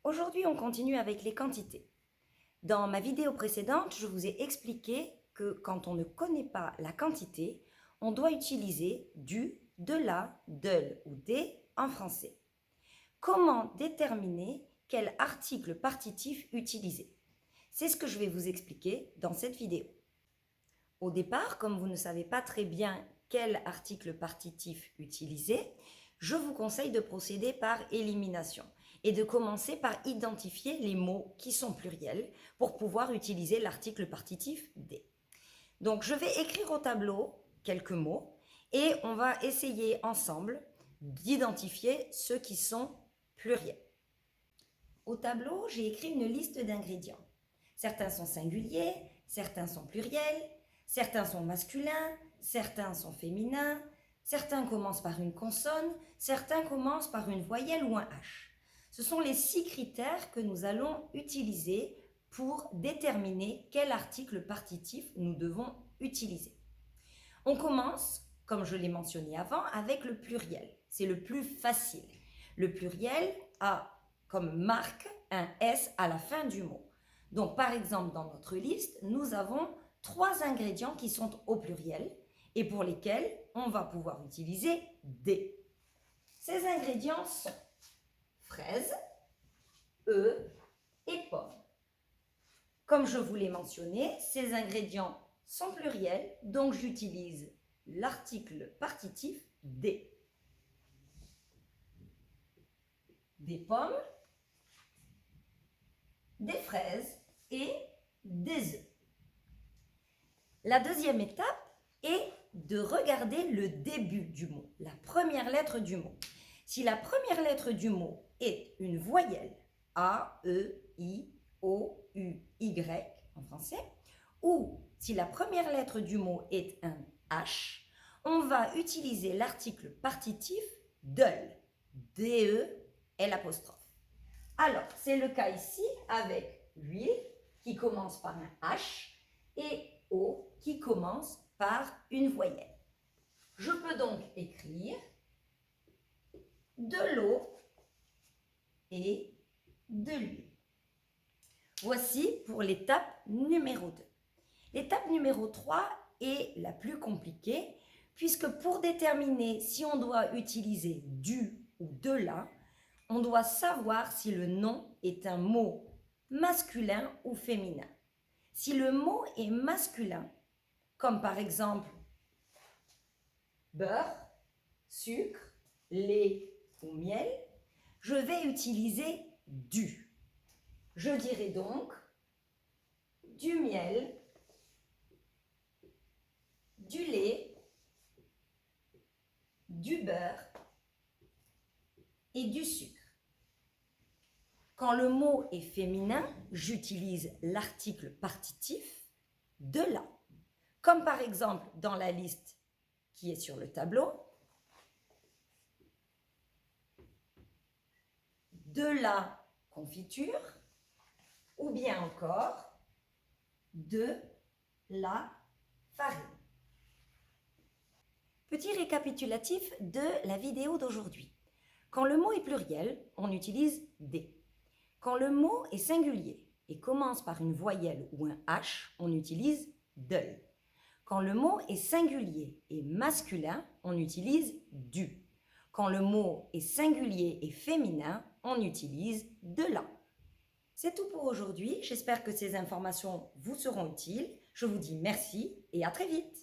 Aujourd'hui, on continue avec les quantités. Dans ma vidéo précédente, je vous ai expliqué que quand on ne connaît pas la quantité, on doit utiliser du, de la, de ou des en français. Comment déterminer quel article partitif utiliser? C'est ce que je vais vous expliquer dans cette vidéo. Au départ, comme vous ne savez pas très bien quel article partitif utiliser, je vous conseille de procéder par élimination et de commencer par identifier les mots qui sont pluriels pour pouvoir utiliser l'article partitif des. Donc, je vais écrire au tableau quelques mots et on va essayer ensemble d'identifier ceux qui sont pluriels. Au tableau, j'ai écrit une liste d'ingrédients. Certains sont singuliers, certains sont pluriels, certains sont masculins, certains sont féminins, certains commencent par une consonne, certains commencent par une voyelle ou un H. Ce sont les 6 critères que nous allons utiliser pour déterminer quel article partitif nous devons utiliser. On commence, comme je l'ai mentionné avant, avec le pluriel. C'est le plus facile. Le pluriel a comme marque un S à la fin du mot. Donc, par exemple, dans notre liste, nous avons 3 ingrédients qui sont au pluriel et pour lesquels on va pouvoir utiliser des. Ces ingrédients sont fraises, œufs et pommes. Comme je vous l'ai mentionné, ces ingrédients sont pluriels, donc j'utilise l'article partitif des. Des pommes, des fraises et des œufs. La deuxième étape est de regarder le début du mot, la première lettre du mot. Si la première lettre du mot est une voyelle, A, E, I, O, U, Y en français, ou si la première lettre du mot est un H, on va utiliser l'article partitif DEL, D-E, L'. Alors, c'est le cas ici avec huile qui commence par un H et eau qui commence par une voyelle. Je peux donc écrire de l'eau et de l'huile. Voici pour l'étape numéro 2. L'étape numéro 3 est la plus compliquée puisque pour déterminer si on doit utiliser du ou de la, on doit savoir si le nom est un mot masculin ou féminin. Si le mot est masculin, comme par exemple beurre, sucre, lait ou miel, je vais utiliser du. Je dirai donc du miel, du lait, du beurre et du sucre. Quand le mot est féminin, j'utilise l'article partitif de la. Comme par exemple dans la liste qui est sur le tableau, de la confiture ou bien encore de la farine. Petit récapitulatif de la vidéo d'aujourd'hui. Quand le mot est pluriel, on utilise des. Quand le mot est singulier et commence par une voyelle ou un H, on utilise DEL. Quand le mot est singulier et masculin, on utilise du. Quand le mot est singulier et féminin, on utilise de la. C'est tout pour aujourd'hui. J'espère que ces informations vous seront utiles. Je vous dis merci et à très vite.